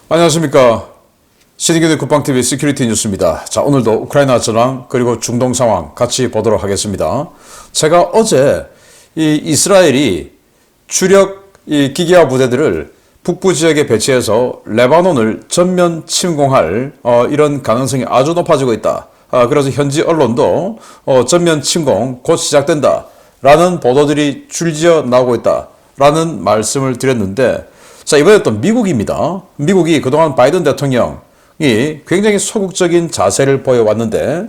안녕하십니까. 신의균의 국방TV 시큐리티 뉴스입니다. 자, 오늘도 우크라이나 전황 그리고 중동 상황 같이 보도록 하겠습니다. 제가 어제 이 이스라엘이 주력 이 기계화 부대들을 북부 지역에 배치해서 레바논을 전면 침공할 이런 가능성이 아주 높아지고 있다. 그래서 현지 언론도 전면 침공 곧 시작된다 라는 보도들이 줄지어 나오고 있다 라는 말씀을 드렸는데, 자, 이번에 또 미국입니다. 미국이 그동안 바이든 대통령이 굉장히 소극적인 자세를 보여왔는데,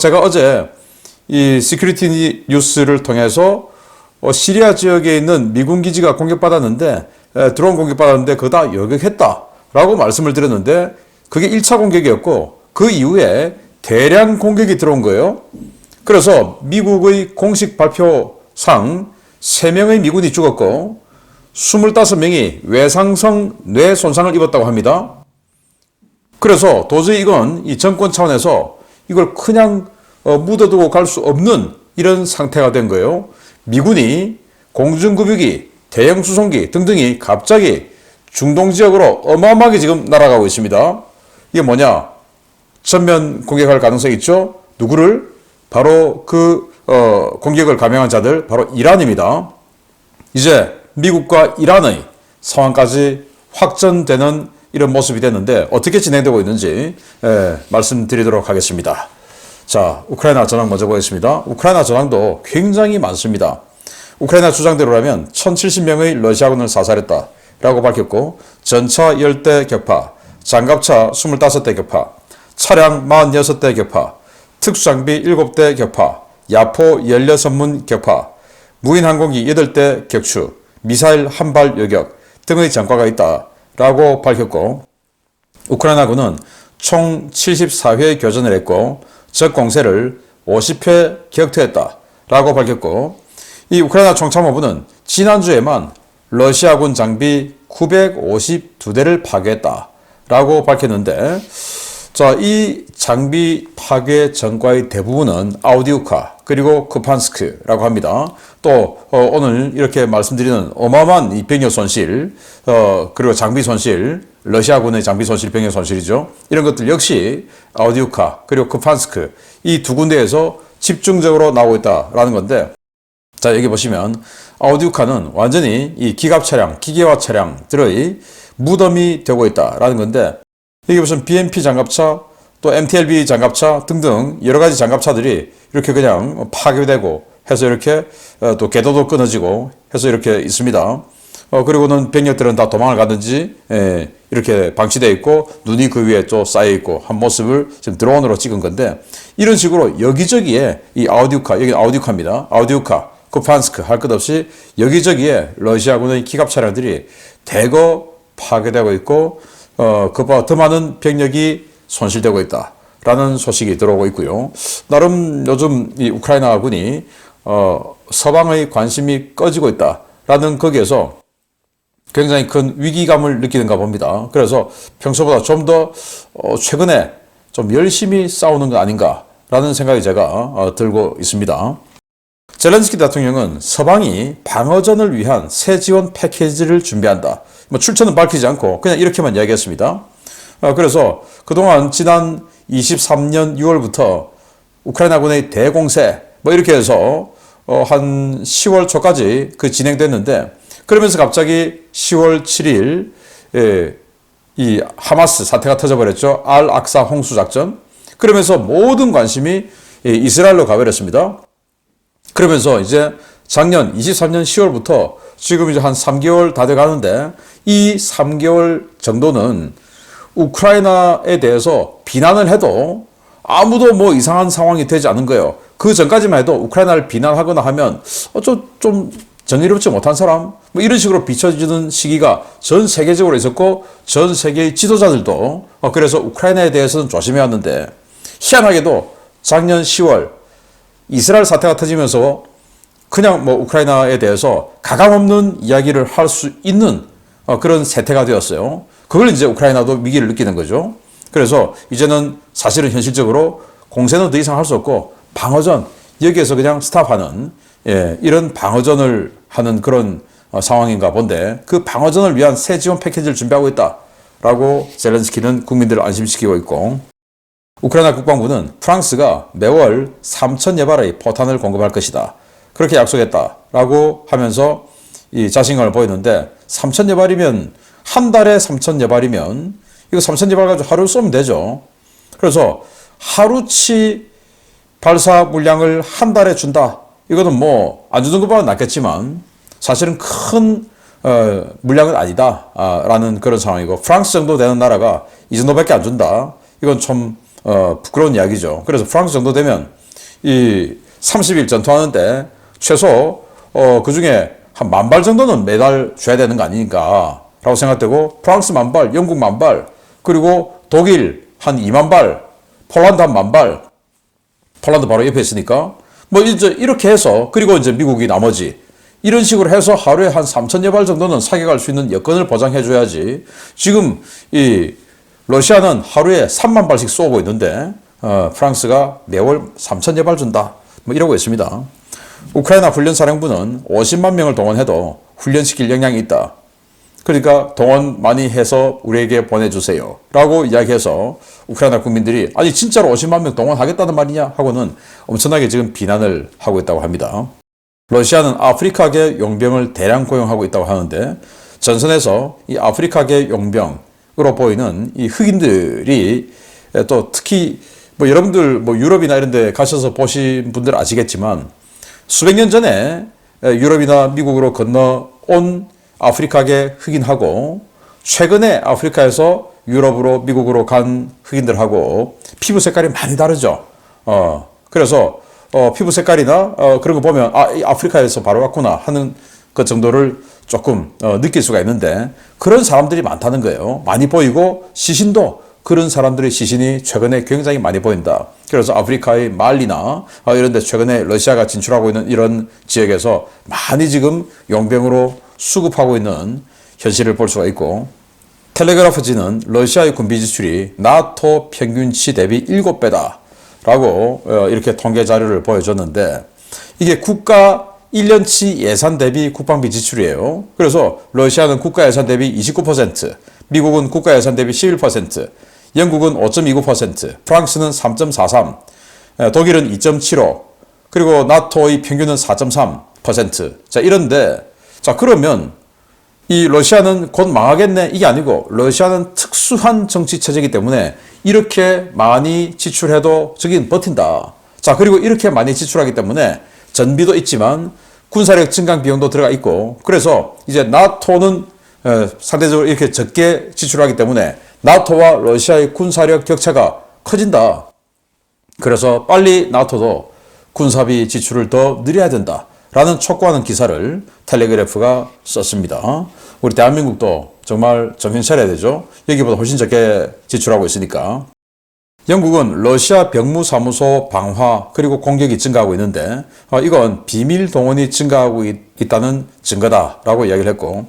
제가 어제 이 시큐리티 뉴스를 통해서 시리아 지역에 있는 미군 기지가 공격받았는데, 드론 공격받았는데 그거 다 요격했다라고 말씀을 드렸는데, 그게 1차 공격이었고 그 이후에 대량 공격이 들어온 거예요. 그래서 미국의 공식 발표상 3명의 미군이 죽었고 25명이 외상성 뇌 손상을 입었다고 합니다. 그래서 도저히 이건 이 정권 차원에서 이걸 그냥 묻어두고 갈 수 없는 이런 상태가 된 거예요. 미군이 공중급유기, 대형 수송기 등등이 갑자기 중동 지역으로 어마어마하게 지금 날아가고 있습니다. 이게 뭐냐? 전면 공격할 가능성이 있죠. 누구를? 바로 그 공격을 감행한 자들, 바로 이란입니다. 이제 미국과 이란의 상황까지 확전되는 이런 모습이 됐는데, 어떻게 진행되고 있는지 말씀드리도록 하겠습니다. 자, 우크라이나 전황 먼저 보겠습니다. 우크라이나 전황도 굉장히 많습니다. 우크라이나 주장대로라면 1070명의 러시아군을 사살했다라고 밝혔고, 전차 10대 격파, 장갑차 25대 격파, 차량 46대 격파, 특수장비 7대 격파, 야포 16문문 격파, 무인항공기 8대 격추, 미사일 한 발 요격 등의 전과가 있다라고 밝혔고, 우크라이나군은 총 74회 교전을 했고 적 공세를 50회 격퇴했다라고 밝혔고, 이 우크라이나 총참모부는 지난주에만 러시아군 장비 952대를 파괴했다라고 밝혔는데, 자, 이 장비 파괴 전과의 대부분은 아우디우카 그리고 쿠판스크라고 합니다. 또 오늘 이렇게 말씀드리는 어마어마한 이 병력 손실, 그리고 장비 손실, 러시아군의 장비 손실, 병력 손실이죠. 이런 것들 역시 아우디우카 그리고 쿠판스크 이 두 군데에서 집중적으로 나오고 있다라는 건데, 자, 여기 보시면 아우디우카는 완전히 이 기갑 차량, 기계화 차량들의 무덤이 되고 있다라는 건데, 여기 무슨 BMP 장갑차, 또 MTLB 장갑차 등등 여러 가지 장갑차들이 이렇게 그냥 파괴되고 해서 이렇게 또 궤도도 끊어지고 해서 이렇게 있습니다. 그리고는 병력들은 다 도망을 가든지 이렇게 방치되어 있고 눈이 그 위에 또 쌓여 있고 한 모습을 지금 드론으로 찍은 건데, 이런 식으로 여기저기에 이 아우디우카, 여기 아우디우카입니다. 아우디우카, 쿠판스크 할 것 없이 여기저기에 러시아군의 기갑 차량들이 대거 파괴되고 있고, 그보다 더 많은 병력이 손실되고 있다라는 소식이 들어오고 있고요. 나름 요즘 이 우크라이나군이 서방의 관심이 꺼지고 있다라는 거기에서 굉장히 큰 위기감을 느끼는가 봅니다. 그래서 평소보다 좀 더 최근에 좀 열심히 싸우는 거 아닌가라는 생각이 제가 들고 있습니다. 젤렌스키 대통령은 서방이 방어전을 위한 새 지원 패키지를 준비한다. 뭐 출처는 밝히지 않고 그냥 이렇게만 이야기했습니다. 그래서 그동안 지난 23년 6월부터 우크라이나군의 대공세 뭐 이렇게 해서 한 10월 초까지 그 진행됐는데, 그러면서 갑자기 10월 7일 이 하마스 사태가 터져버렸죠. 알 악사 홍수 작전. 그러면서 모든 관심이 이스라엘로 가버렸습니다. 그러면서 이제 작년 23년 10월부터 지금 이제 한 3개월 다 돼 가는데, 이 3개월 정도는 우크라이나에 대해서 비난을 해도 아무도 뭐 이상한 상황이 되지 않은 거예요. 그 전까지만 해도 우크라이나를 비난하거나 하면 좀 정의롭지 못한 사람 뭐 이런 식으로 비춰지는 시기가 전 세계적으로 있었고, 전 세계의 지도자들도 그래서 우크라이나에 대해서는 조심해야 하는데, 희한하게도 작년 10월 이스라엘 사태가 터지면서 그냥 뭐 우크라이나에 대해서 가감없는 이야기를 할 수 있는 그런 세태가 되었어요. 그걸 이제 우크라이나도 위기를 느끼는 거죠. 그래서 이제는 사실은 현실적으로 공세는 더 이상 할 수 없고 방어전, 여기에서 그냥 스탑하는 이런 방어전을 하는 그런 상황인가 본데, 그 방어전을 위한 새 지원 패키지를 준비하고 있다 라고 젤렌스키는 국민들을 안심시키고 있고, 우크라이나 국방부는 프랑스가 매월 3,000여 발의 포탄을 공급할 것이다, 그렇게 약속했다라고 하면서 이 자신감을 보이는데, 3,000여 발이면 한 달에 3,000여 발이면 이거 3,000여 발 가지고 하루 쏘면 되죠. 그래서 하루치 발사 물량을 한 달에 준다, 이거는 뭐 안 주는 것보다 낫겠지만 사실은 큰 물량은 아니다 라는 그런 상황이고, 프랑스 정도 되는 나라가 이 정도밖에 안 준다, 이건 좀 부끄러운 이야기죠. 그래서 프랑스 정도 되면 이 30일 전투하는데 최소 그 중에 한 10,000발 정도는 매달 줘야 되는 거 아니니까 라고 생각되고, 프랑스 10,000발, 영국 10,000발, 그리고 독일 한 20,000발, 폴란드 한 10,000발, 폴란드 바로 옆에 있으니까 뭐 이제 이렇게 해서, 그리고 이제 미국이 나머지, 이런 식으로 해서 하루에 한 3,000여 발 정도는 사격할 수 있는 여건을 보장해 줘야지. 지금 이 러시아는 하루에 30,000발씩 쏘고 있는데 프랑스가 매월 3,000여 발 준다, 뭐 이러고 있습니다. 우크라이나 훈련사령부는 50만 명을 동원해도 훈련시킬 역량이 있다, 그러니까 동원 많이 해서 우리에게 보내주세요 라고 이야기해서 우크라이나 국민들이 아니 진짜로 50만 명 동원하겠다는 말이냐 하고는 엄청나게 지금 비난을 하고 있다고 합니다. 러시아는 아프리카계 용병을 대량 고용하고 있다고 하는데, 전선에서 이 아프리카계 용병으로 보이는 이 흑인들이 또 특히 뭐 여러분들 뭐 유럽이나 이런 데 가셔서 보신 분들 아시겠지만, 수백 년 전에 유럽이나 미국으로 건너온 아프리카계 흑인하고 최근에 아프리카에서 유럽으로 미국으로 간 흑인들하고 피부 색깔이 많이 다르죠. 그래서 피부 색깔이나 그런 거 보면 이 아프리카에서 바로 왔구나 하는 것 정도를 조금 느낄 수가 있는데, 그런 사람들이 많다는 거예요. 많이 보이고 시신도 그런 사람들의 시신이 최근에 굉장히 많이 보인다. 그래서 아프리카의 말리나 이런 데 최근에 러시아가 진출하고 있는 이런 지역에서 많이 지금 용병으로 수급하고 있는 현실을 볼 수가 있고, 텔레그라프지는 러시아의 군비 지출이 나토 평균치 대비 7배다 라고 이렇게 통계 자료를 보여줬는데, 이게 국가 1년치 예산 대비 국방비 지출이에요. 그래서 러시아는 국가 예산 대비 29%, 미국은 국가 예산 대비 11%, 영국은 5.29%, 프랑스는 3.43%, 독일은 2.75%, 그리고 나토의 평균은 4.3%. 자, 이런데, 자, 그러면 이 러시아는 곧 망하겠네, 이게 아니고 러시아는 특수한 정치 체제이기 때문에 이렇게 많이 지출해도 저긴 버틴다. 자, 그리고 이렇게 많이 지출하기 때문에 전비도 있지만 군사력 증강 비용도 들어가 있고, 그래서 이제 나토는 상대적으로 이렇게 적게 지출하기 때문에 나토와 러시아의 군사력 격차가 커진다. 그래서 빨리 나토도 군사비 지출을 더 늘려야 된다 라는 촉구하는 기사를 텔레그래프가 썼습니다. 우리 대한민국도 정말 정신 차려야 되죠. 여기보다 훨씬 적게 지출하고 있으니까. 영국은 러시아 병무사무소 방화 그리고 공격이 증가하고 있는데 이건 비밀 동원이 증가하고 있다는 증거다라고 이야기를 했고,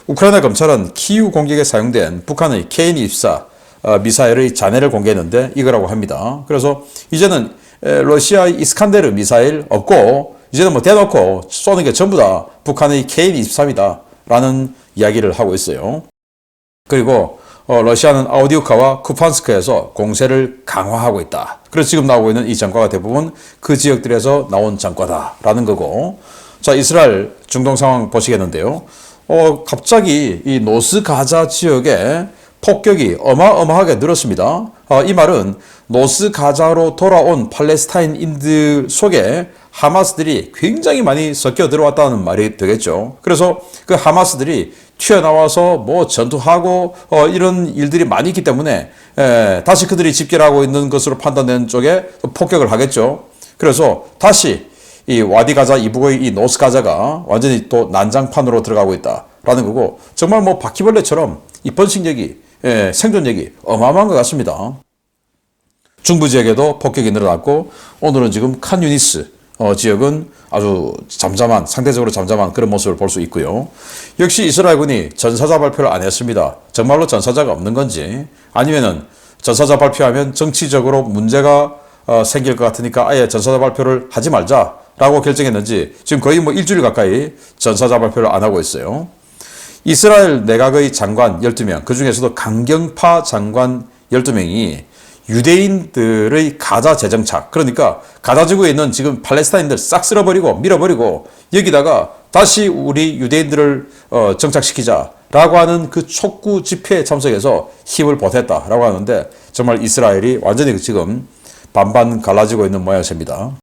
우크라이나 검찰은 키이우 공격에 사용된 북한의 Kn-24 미사일의 잔해를 공개했는데 이거라고 합니다. 그래서 이제는 러시아의 이스칸데르 미사일 없고 이제는 뭐 대놓고 쏘는 게 전부 다 북한의 Kn-23이다 라는 이야기를 하고 있어요. 그리고 러시아는 아우디우카와 쿠판스크에서 공세를 강화하고 있다. 그래서 지금 나오고 있는 이 전과가 대부분 그 지역들에서 나온 전과다라는 거고, 자, 이스라엘 중동 상황 보시겠는데요. 갑자기 이 노스 가자 지역에 폭격이 어마어마하게 늘었습니다. 이 말은 노스 가자로 돌아온 팔레스타인인들 속에 하마스들이 굉장히 많이 섞여 들어왔다는 말이 되겠죠. 그래서 그 하마스들이 튀어나와서 뭐 전투하고 이런 일들이 많이 있기 때문에 다시 그들이 집결하고 있는 것으로 판단되는 쪽에 폭격을 하겠죠. 그래서 다시 이 와디 가자 이북의 이 노스 가자가 완전히 또 난장판으로 들어가고 있다라는 거고, 정말 뭐 바퀴벌레처럼 이 번식력이 생존력이 어마어마한 것 같습니다. 중부 지역에도 폭격이 늘어났고, 오늘은 지금 칸 유니스 지역은 아주 잠잠한, 상대적으로 잠잠한 그런 모습을 볼 수 있고요. 역시 이스라엘군이 전사자 발표를 안 했습니다. 정말로 전사자가 없는 건지, 아니면은 전사자 발표하면 정치적으로 문제가 생길 것 같으니까 아예 전사자 발표를 하지 말자라고 결정했는지 지금 거의 뭐 일주일 가까이 전사자 발표를 안 하고 있어요. 이스라엘 내각의 장관 12명, 그 중에서도 강경파 장관 12명이 유대인들의 가자 재정착, 그러니까 가자 지구에 있는 지금 팔레스타인들 싹 쓸어버리고 밀어버리고 여기다가 다시 우리 유대인들을 정착시키자라고 하는 그 촉구 집회에 참석해서 힘을 보탰다라고 하는데 정말 이스라엘이 완전히 지금 반반 갈라지고 있는 모양새입니다.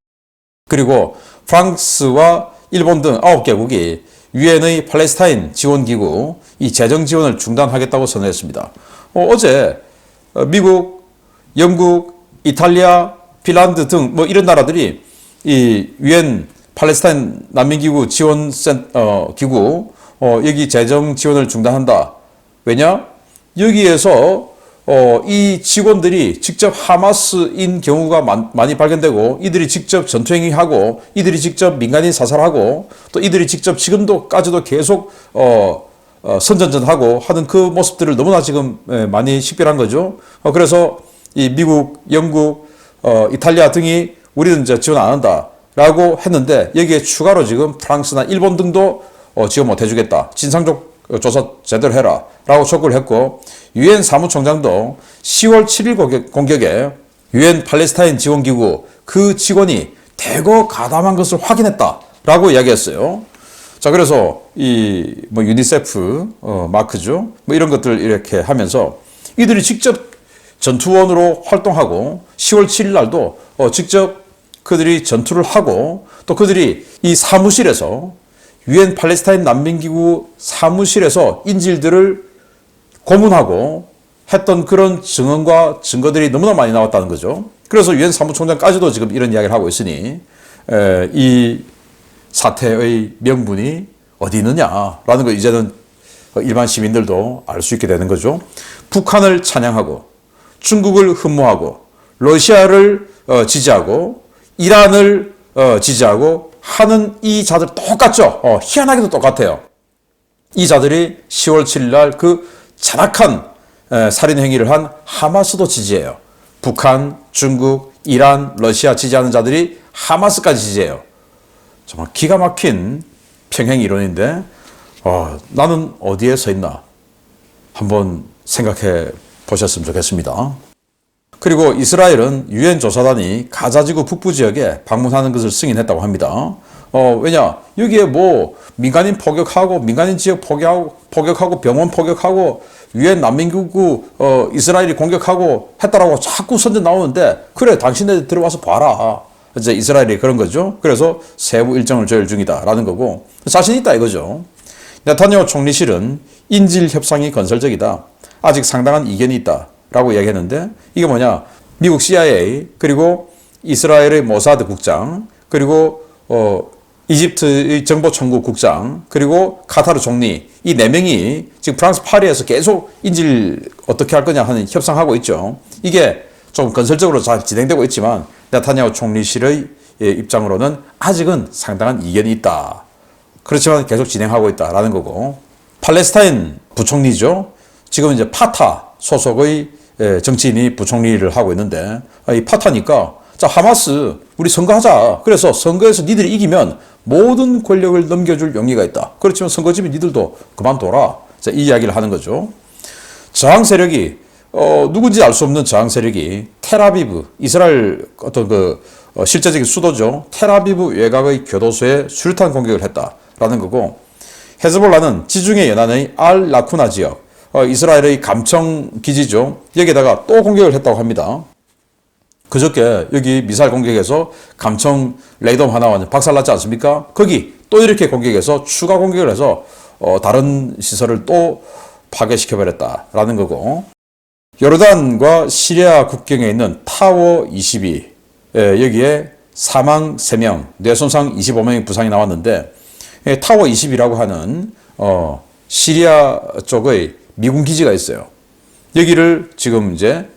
그리고 프랑스와 일본 등 9개국이 유엔의 팔레스타인 지원기구 이 재정 지원을 중단하겠다고 선언했습니다. 어제 미국, 영국, 이탈리아, 핀란드 등 뭐 이런 나라들이 이 유엔 팔레스타인 난민기구 지원 기구 여기 재정 지원을 중단한다. 왜냐? 여기에서 이 직원들이 직접 하마스인 경우가 많이 발견되고 이들이 직접 전투행위하고 이들이 직접 민간인 사살하고 또 이들이 직접 지금도까지도 계속 선전전하고 하는 그 모습들을 너무나 지금 많이 식별한 거죠. 그래서 이 미국, 영국, 이탈리아 등이 우리는 이제 지원 안 한다라고 했는데 여기에 추가로 지금 프랑스나 일본 등도 지원 못 해주겠다. 진상적 조사 제대로 해라 라고 촉구를 했고 유엔 사무총장도 10월 7일 공격에 유엔 팔레스타인 지원기구 그 직원이 대거 가담한 것을 확인했다 라고 이야기했어요. 자, 그래서 이 뭐 유니세프 마크죠. 뭐 이런 것들 이렇게 하면서 이들이 직접 전투원으로 활동하고 10월 7일 날도 직접 그들이 전투를 하고 또 그들이 이 사무실에서 유엔 팔레스타인 난민기구 사무실에서 인질들을 고문하고 했던 그런 증언과 증거들이 너무나 많이 나왔다는 거죠. 그래서 유엔 사무총장까지도 지금 이런 이야기를 하고 있으니 이 사태의 명분이 어디 있느냐라는 거 이제는 일반 시민들도 알 수 있게 되는 거죠. 북한을 찬양하고 중국을 흠모하고 러시아를 지지하고 이란을 지지하고 하는 이 자들 똑같죠. 희한하게도 똑같아요. 이 자들이 10월 7일 날 그 잔악한 살인 행위를 한 하마스도 지지해요. 북한, 중국, 이란, 러시아 지지하는 자들이 하마스까지 지지해요. 정말 기가 막힌 평행 이론인데 나는 어디에 서 있나 한번 생각해 보셨으면 좋겠습니다. 그리고 이스라엘은 유엔 조사단이 가자지구 북부 지역에 방문하는 것을 승인했다고 합니다. 왜냐? 여기에 뭐 민간인 포격하고 민간인 지역 포격하고 병원 포격하고 유엔 난민기구 이스라엘이 공격하고 했다라고 자꾸 선전 나오는데 그래 당신네 들어와서 봐라. 이제 이스라엘이 그런 거죠. 그래서 세부 일정을 조율 중이다라는 거고 자신 있다 이거죠. 네타냐후 총리실은 인질 협상이 건설적이다. 아직 상당한 이견이 있다라고 이야기했는데 이게 뭐냐? 미국 CIA 그리고 이스라엘의 모사드 국장 그리고 이집트의 정보청구 국장 그리고 카타르 총리 이 4명이 지금 프랑스 파리에서 계속 인질 어떻게 할 거냐 하는 협상하고 있죠. 이게 좀 건설적으로 잘 진행되고 있지만 네타냐후 총리실의 입장으로는 아직은 상당한 이견이 있다. 그렇지만 계속 진행하고 있다라는 거고 팔레스타인 부총리죠. 지금 이제 파타 소속의 정치인이 부총리를 하고 있는데 이 파타니까 자 하마스 우리 선거하자. 그래서 선거에서 니들이 이기면 모든 권력을 넘겨줄 용의가 있다. 그렇지만 선거집에 니들도 그만둬라. 자, 이 이야기를 하는 거죠. 저항 세력이 누군지 알 수 없는 저항 세력이 텔아비브 이스라엘 어떤 그 실제적인 수도죠. 텔아비브 외곽의 교도소에 수류탄 공격을 했다라는 거고 헤즈볼라는 지중해 연안의 알 라쿠나 지역 이스라엘의 감청 기지죠. 여기에다가 또 공격을 했다고 합니다. 그저께 여기 미사일 공격에서 감청 레이더 하나 완전 박살났지 않습니까? 거기 또 이렇게 공격해서 추가 공격을 해서 다른 시설을 또 파괴시켜버렸다라는 거고 요르단과 시리아 국경에 있는 타워 22 여기에 사망 3명, 뇌손상 25명의 부상이 나왔는데 타워 22라고 하는 시리아 쪽의 미군 기지가 있어요. 여기를 지금 이제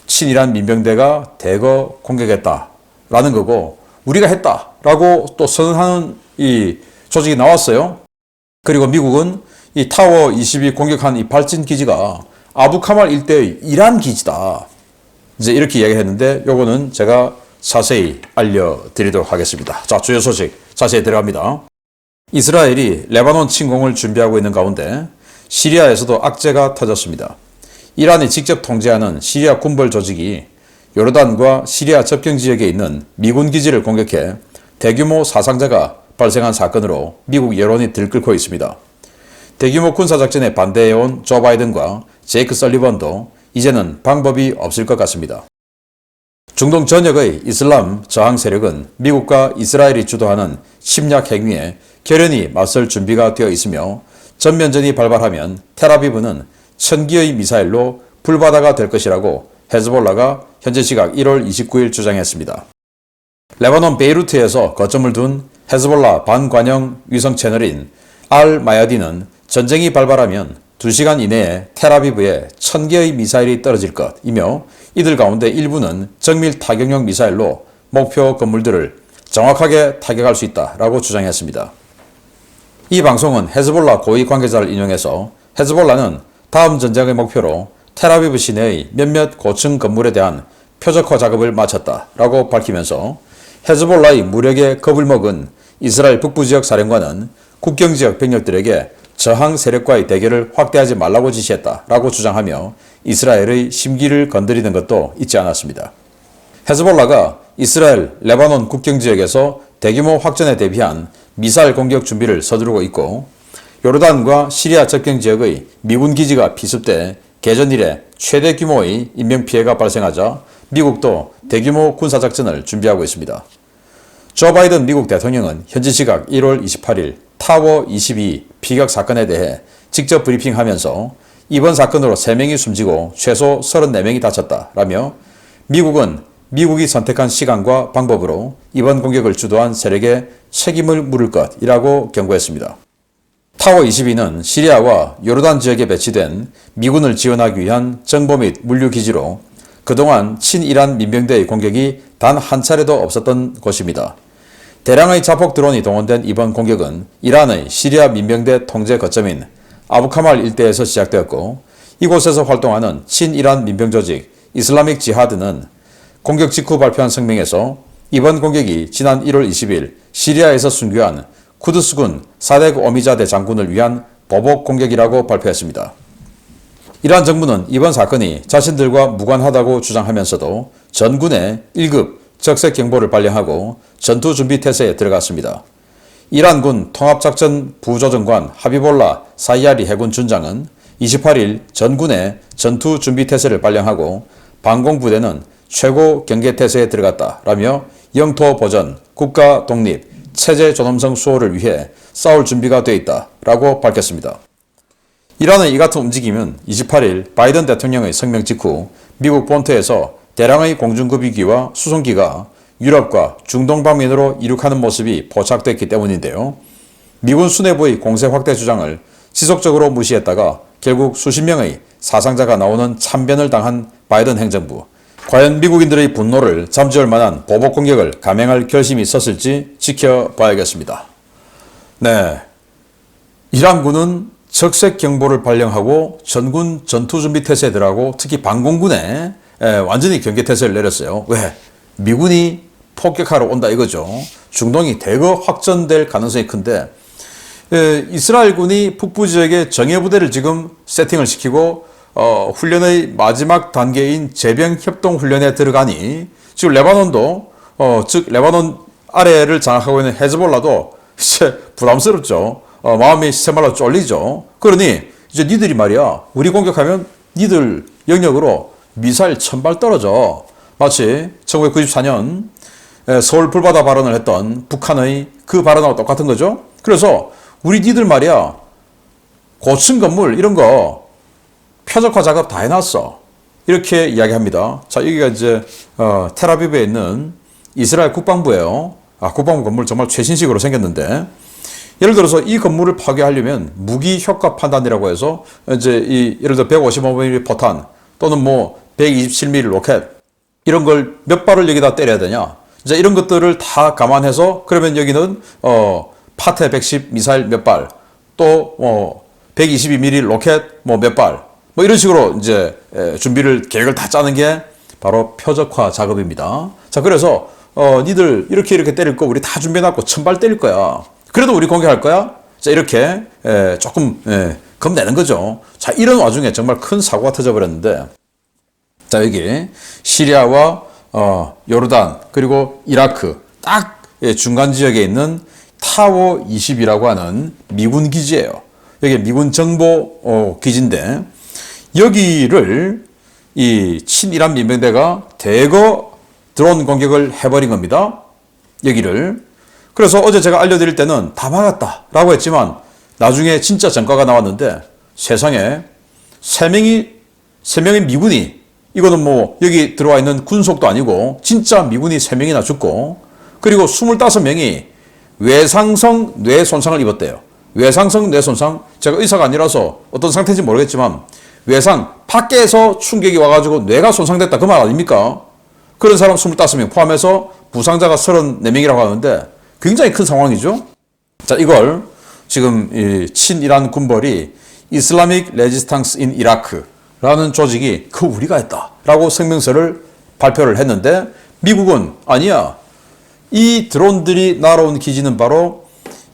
친이란 민병대가 대거 공격했다라는 거고 우리가 했다라고 또 선언하는 이 조직이 나왔어요. 그리고 미국은 이 타워 22 공격한 이 발진 기지가 아부카말 일대의 이란 기지다. 이제 이렇게 이야기했는데 요거는 제가 자세히 알려드리도록 하겠습니다. 자, 주요 소식 자세히 들어갑니다. 이스라엘이 레바논 침공을 준비하고 있는 가운데 시리아에서도 악재가 터졌습니다. 이란이 직접 통제하는 시리아 군벌 조직이 요르단과 시리아 접경 지역에 있는 미군 기지를 공격해 대규모 사상자가 발생한 사건으로 미국 여론이 들끓고 있습니다. 대규모 군사작전에 반대해온 조 바이든과 제이크 설리번도 이제는 방법이 없을 것 같습니다. 중동 전역의 이슬람 저항 세력은 미국과 이스라엘이 주도하는 침략 행위에 결연히 맞설 준비가 되어 있으며 전면전이 발발하면 텔아비브는 1000기의 미사일로 불바다가 될 것이라고 헤즈볼라가 현재 시각 1월 29일 주장했습니다. 레바논 베이루트에서 거점을 둔 헤즈볼라 반관영 위성 채널인 알 마야디는 전쟁이 발발하면 2시간 이내에 텔아비브에 1000개의 미사일이 떨어질 것이며 이들 가운데 일부는 정밀 타격용 미사일로 목표 건물들을 정확하게 타격할 수 있다라고 주장했습니다. 이 방송은 헤즈볼라 고위 관계자를 인용해서 헤즈볼라는 다음 전쟁의 목표로 텔아비브 시내의 몇몇 고층 건물에 대한 표적화 작업을 마쳤다라고 밝히면서 헤즈볼라의 무력에 겁을 먹은 이스라엘 북부지역 사령관은 국경지역 병력들에게 저항 세력과의 대결을 확대하지 말라고 지시했다라고 주장하며 이스라엘의 심기를 건드리는 것도 잊지 않았습니다. 헤즈볼라가 이스라엘, 레바논 국경지역에서 대규모 확전에 대비한 미사일 공격 준비를 서두르고 있고 요르단과 시리아 접경 지역의 미군 기지가 피습돼 개전 이래 최대 규모의 인명피해가 발생하자 미국도 대규모 군사작전을 준비하고 있습니다. 조 바이든 미국 대통령은 현지 시각 1월 28일 타워 22 피격 사건에 대해 직접 브리핑하면서 이번 사건으로 3명이 숨지고 최소 34명이 다쳤다라며 미국은 미국이 선택한 시간과 방법으로 이번 공격을 주도한 세력에 책임을 물을 것이라고 경고했습니다. 타워 22는 시리아와 요르단 지역에 배치된 미군을 지원하기 위한 정보 및 물류기지로 그동안 친이란 민병대의 공격이 단 한 차례도 없었던 곳입니다. 대량의 자폭 드론이 동원된 이번 공격은 이란의 시리아 민병대 통제 거점인 아부카말 일대에서 시작되었고 이곳에서 활동하는 친이란 민병 조직 이슬라믹 지하드는 공격 직후 발표한声明에서 이번 공격이 지난 1월 20일 시리아에서 순교한 쿠드스군 사덱 오미자대 장군을 위한 보복 공격이라고 발표했습니다. 이란 정부는 이번 사건이 자신들과 무관하다고 주장하면서도 전군에 1급 적색 경보를 발령하고 전투 준비 태세에 들어갔습니다. 이란군 통합작전 부조정관 하비볼라 사이아리 해군 준장은 28일 전군에 전투 준비 태세를 발령하고 방공부대는 최고 경계 태세에 들어갔다라며 영토 보전, 국가 독립, 체제 존엄성 수호를 위해 싸울 준비가 되어 있다라고 밝혔습니다. 이란의 이 같은 움직임은 28일 바이든 대통령의 성명 직후 미국 본토에서 대량의 공중급유기와 수송기가 유럽과 중동 방면으로 이륙하는 모습이 포착됐기 때문인데요. 미군 수뇌부의 공세 확대 주장을 지속적으로 무시했다가 결국 수십 명의 사상자가 나오는 참변을 당한 바이든 행정부. 과연 미국인들의 분노를 잠재울 만한 보복 공격을 감행할 결심이 섰을지 지켜봐야겠습니다. 네, 이란군은 적색 경보를 발령하고 전군 전투준비 태세에 들어가고 특히 방공군에 완전히 경계 태세를 내렸어요. 왜? 미군이 폭격하러 온다 이거죠. 중동이 대거 확전될 가능성이 큰데 이스라엘군이 북부 지역에 정예부대를 지금 세팅을 시키고 훈련의 마지막 단계인 제병협동훈련에 들어가니 지금 레바논도 즉 레바논 아래를 장악하고 있는 헤즈볼라도 이제 부담스럽죠. 마음이 새말로 쫄리죠. 그러니 이제 니들이 말이야 우리 공격하면 니들 영역으로 미사일 1000발 떨어져. 마치 1994년 서울 불바다 발언을 했던 북한의 그 발언하고 똑같은 거죠. 그래서 우리 니들 말이야 고층 건물 이런 거 표적화 작업 다 해놨어. 이렇게 이야기합니다. 자, 여기가 이제 텔아비브에 있는 이스라엘 국방부예요. 국방부 건물 정말 최신식으로 생겼는데 예를 들어서 이 건물을 파괴하려면 무기 효과 판단이라고 해서 이제 예를 들어 155mm 포탄 또는 뭐 127mm 로켓 이런 걸 몇 발을 여기다 때려야 되냐. 이제 이런 것들을 다 감안해서 그러면 여기는 파테 110 미사일 몇 발, 또 122mm 로켓 뭐 몇 발, 뭐 이런 식으로 이제 계획을 다 짜는 게 바로 표적화 작업입니다. 자, 그래서 니들 이렇게 때릴 거 우리 다 준비해놨고 1000발 때릴 거야. 그래도 우리 공격할 거야? 자, 이렇게 조금 겁내는 거죠. 자, 이런 와중에 정말 큰 사고가 터져버렸는데, 자, 여기 시리아와 요르단 그리고 이라크 딱 중간 지역에 있는 타워 20이라고 하는 미군 기지예요. 여기 미군 정보 기지인데, 여기를 이 친이란 민병대가 대거 드론 공격을 해버린 겁니다. 여기를. 그래서 어제 제가 알려드릴 때는 다 막았다라고 했지만 나중에 진짜 전과가 나왔는데, 세상에 3명의 미군이, 이거는 뭐 여기 들어와 있는 군속도 아니고 진짜 미군이 3명이나 죽고, 그리고 25명이 외상성 뇌 손상을 입었대요. 외상성 뇌 손상, 제가 의사가 아니라서 어떤 상태인지 모르겠지만 외상, 밖에서 충격이 와가지고 뇌가 손상됐다, 그 말 아닙니까? 그런 사람 25명 포함해서 부상자가 34명이라고 하는데 굉장히 큰 상황이죠. 자, 이걸 지금 이 친이란 군벌이 이슬라믹 레지스탕스 인 이라크라는 조직이 그 우리가 했다라고 성명서를 발표를 했는데, 미국은 아니야, 이 드론들이 날아온 기지는 바로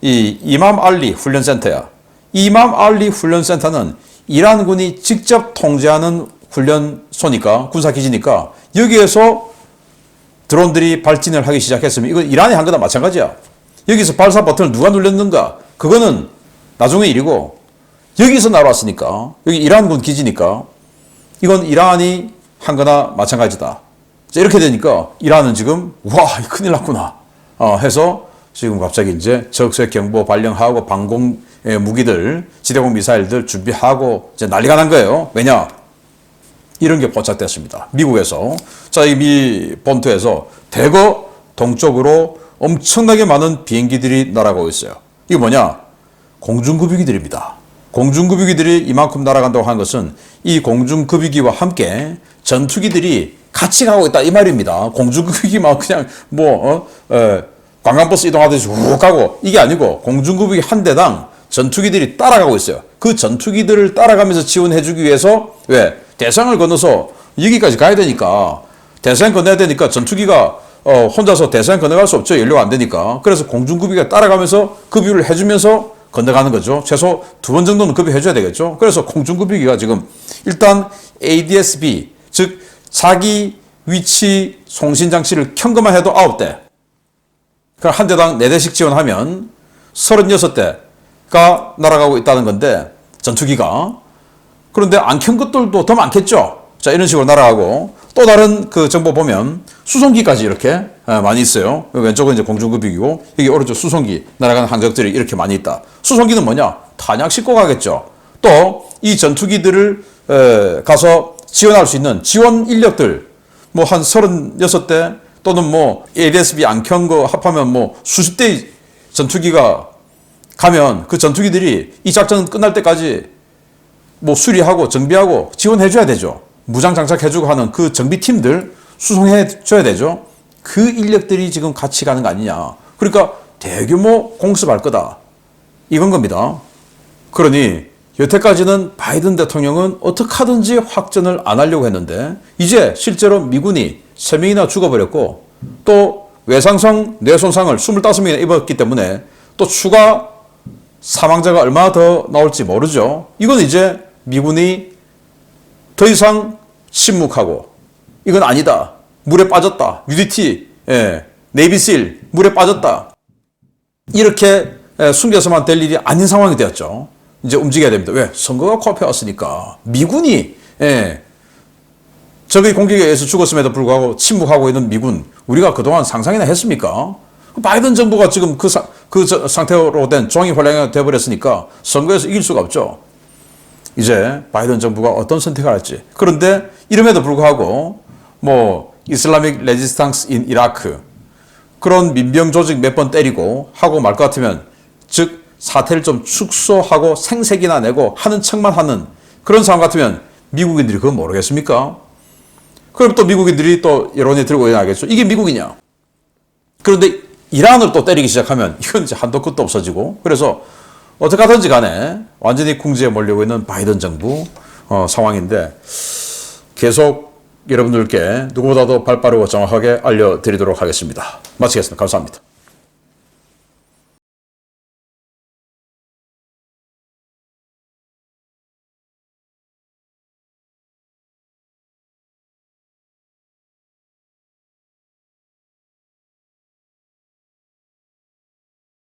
이 이맘 알리 훈련센터야. 이맘 알리 훈련센터는 이란군이 직접 통제하는 훈련소니까, 군사기지니까 여기에서 드론들이 발진을 하기 시작했으면 이건 이란이 한 거나 마찬가지야. 여기서 발사 버튼을 누가 눌렸는가, 그거는 나중에 일이고, 여기서 날아왔으니까, 여기 이란군 기지니까 이건 이란이 한 거나 마찬가지다. 자, 이렇게 되니까 이란은 지금 와, 큰일 났구나 해서 지금 갑자기 이제 적색 경보 발령하고 방공 무기들, 지대공 미사일들 준비하고 이제 난리가 난 거예요. 왜냐? 이런 게 포착됐습니다. 미국에서. 자, 이 미 본토에서 대거 동쪽으로 엄청나게 많은 비행기들이 날아가고 있어요. 이게 뭐냐? 공중급유기들입니다. 공중급유기들이 이만큼 날아간다고 하는 것은 이 공중급유기와 함께 전투기들이 같이 가고 있다, 이 말입니다. 공중급유기만 그냥 관광버스 이동하듯이 훅 가고, 이게 아니고 공중급유기 한 대당 전투기들이 따라가고 있어요. 그 전투기들을 따라가면서 지원해주기 위해서, 왜? 대상을 건너서 여기까지 가야 되니까, 대상 건너야 되니까 전투기가 혼자서 대상 건너갈 수 없죠. 연료가 안 되니까. 그래서 공중급유기가 따라가면서 급유를 해주면서 건너가는 거죠. 최소 2번 정도는 급유해줘야 되겠죠. 그래서 공중급유기가 지금 일단 ADS-B, 즉 자기 위치 송신 장치를 켠 것만 해도 9대. 그러니까 한 대당 4대씩 지원하면 36대가 날아가고 있다는 건데, 전투기가. 그런데 안 켠 것들도 더 많겠죠. 자, 이런 식으로 날아가고, 또 다른 그 정보 보면 수송기까지 이렇게 많이 있어요. 왼쪽은 이제 공중급유기고, 여기 오른쪽 수송기 날아가는 항적들이 이렇게 많이 있다. 수송기는 뭐냐? 탄약 싣고 가겠죠. 또 이 전투기들을 가서 지원할 수 있는 지원 인력들, 뭐 한 36대 또는 뭐 ADS-B 안 켠 거 합하면 뭐 수십 대의 전투기가 가면 그 전투기들이 이 작전 끝날 때까지 뭐 수리하고 정비하고 지원해줘야 되죠. 무장 장착해주고 하는 그 정비팀들 수송해줘야 되죠. 그 인력들이 지금 같이 가는 거 아니냐. 그러니까 대규모 공습할 거다, 이건 겁니다. 그러니 여태까지는 바이든 대통령은 어떻게 하든지 확전을 안 하려고 했는데, 이제 실제로 미군이 3명이나 죽어버렸고, 또 외상성 뇌손상을 25명이나 입었기 때문에 또 추가 사망자가 얼마나 더 나올지 모르죠. 이건 이제 미군이 더 이상 침묵하고, 이건 아니다, 물에 빠졌다, UDT, 네이비실 물에 빠졌다, 이렇게 숨겨서만 될 일이 아닌 상황이 되었죠. 이제 움직여야 됩니다. 왜? 선거가 코앞에 왔으니까. 미군이 적의 공격에 의해서 죽었음에도 불구하고 침묵하고 있는 미군, 우리가 그동안 상상이나 했습니까? 바이든 정부가 지금 그 상태로 된 종이홀랑이가 되어버렸으니까 선거에서 이길 수가 없죠. 이제 바이든 정부가 어떤 선택을 할지. 그런데 이름에도 불구하고 뭐 이슬라믹 레지스탕스 인 이라크, 그런 민병 조직 몇 번 때리고 하고 말 것 같으면, 즉 사태를 좀 축소하고 생색이나 내고 하는 척만 하는 그런 상황 같으면 미국인들이 그건 모르겠습니까? 그럼 또 미국인들이 또 여론이 들고 일어나겠죠. 이게 미국이냐? 그런데 이란을 또 때리기 시작하면 이건 이제 한도 끝도 없어지고, 그래서 어떻게 하든지 간에 완전히 궁지에 몰리고 있는 바이든 정부 상황인데, 계속 여러분들께 누구보다도 발빠르고 정확하게 알려드리도록 하겠습니다. 마치겠습니다. 감사합니다.